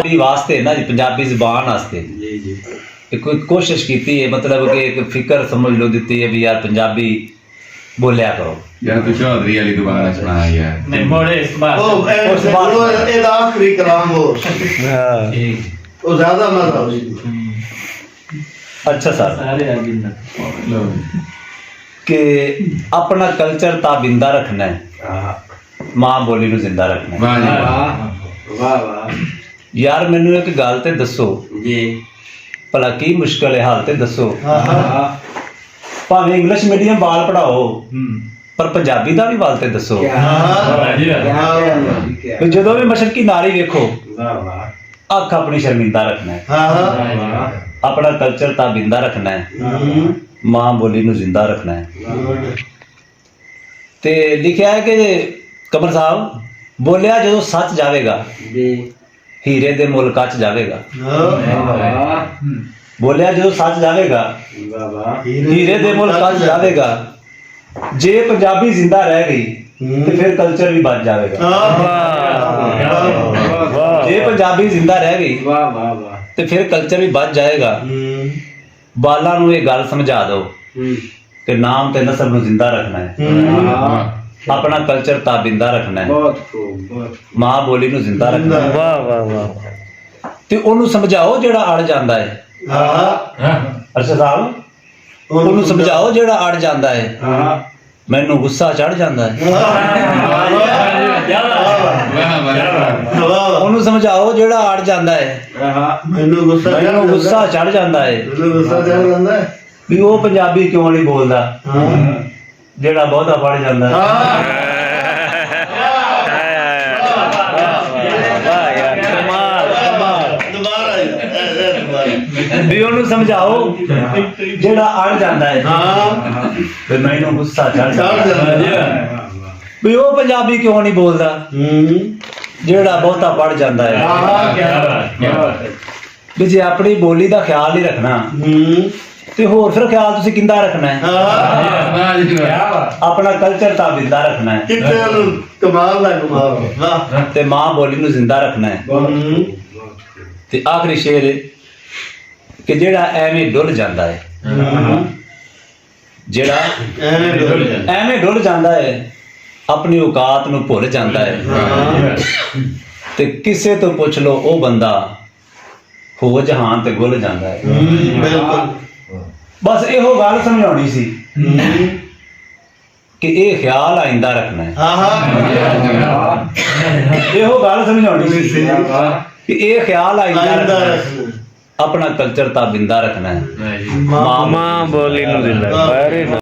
वास्ते ना जी पंजाबी जबान वास्ते कोई कोशिश की है, मतलब कि एक फिक्र समझ लो दी है भी यार पंजाबी बोलिया करो यार। तू चौधरी वाली दोबारा सुना यार। नहीं मोड़े इस बार ये आखिरी कलाम हो वो ज्यादा मजा हो। अच्छा सर सारे आगे कि अपना कल्चर ताबिंदा रखना है, मां बोली नूं जिंदा रखना है। वाह जी वाह। वाह वाह यार मैनू एक गल ते दसो जी भला की मुश्किल है हाल ते दसो। हाँ भावें इंग्लिश मीडियम बाल पढ़ाओ पर पंजाबी दा भी बाल ते दसो। भी जदों भी मशरकी नारी वेखो अख अपनी शर्मिंदा रखना है, अपना कल्चर ताबिंदा रखना है, मां बोली नूं जिंदा रखना है। ते लिखिया है कि कमर साहब बोलिया जदों सच जावेगा हीरे दे मुल कच जावेगा। बोलिया जदों सच जावेगा हीरे दे मुल कच जावेगा। जे पंजाबी जिंदा रह गई तो फिर कल्चर भी बच जाएगा। जे पंजाबी जिंदा रह गई तो फिर कल्चर भी बच जाएगा। बाला नूं ये गल समझा दो कि नाम ते नस्ल नूं जिंदा रखना है, अपना कल्चर ताबिंदा रखना है, मां बोली नूं जिंदा रखना है। वाह वाह वाह। ते ओनू समझाओ जेड़ा अड़ जांदा है। अच्छा साहब ओनू समझाओ जेड़ा अड़ जांदा है। मैनू गुस्सा चढ़ जांदा है। ओनू समझाओ जेड़ा अड़ जांदा है। मैनू गुस्सा चढ़ जांदा है भी वो पंजाबी क्यों नहीं बोलदा जेड़ा बहुता पढ़ जांदा है। भी ओनू समझाओ जेड़ा अड़ जांदा है फिर मैनू गुस्सा चढ़ जांदा है भी वो पंजाबी क्यों नहीं बोलदा जेड़ा बहुता पढ़ जांदा है। भी जे अपनी बोली दा ख्याल नहीं रखना ते होर फिर ख्याल तुसीं किंदा रखना है। अपना कल्चर ताबिंदा रखना है ते मां बोली नूं जिंदा रखना है। ते आखिरी शेर कि जेड़ा एवें डुल जांदा है, जेड़ा एवें डुल जांदा है अपनी औकात नूं भुल जांदा है। ते किसे तो पुछ लो ओ बंदा हो जहान ते गुल जांदा है। बस इहो गल समझाउणी सी कि ये ख्याल आइंदा रखना है। इहो गल समझाउणी सी कि ये ख्याल आइंदा रखना है, अपना कल्चर ताबिंदा रखना है, मां बोली नूं जिंदा। Very nice.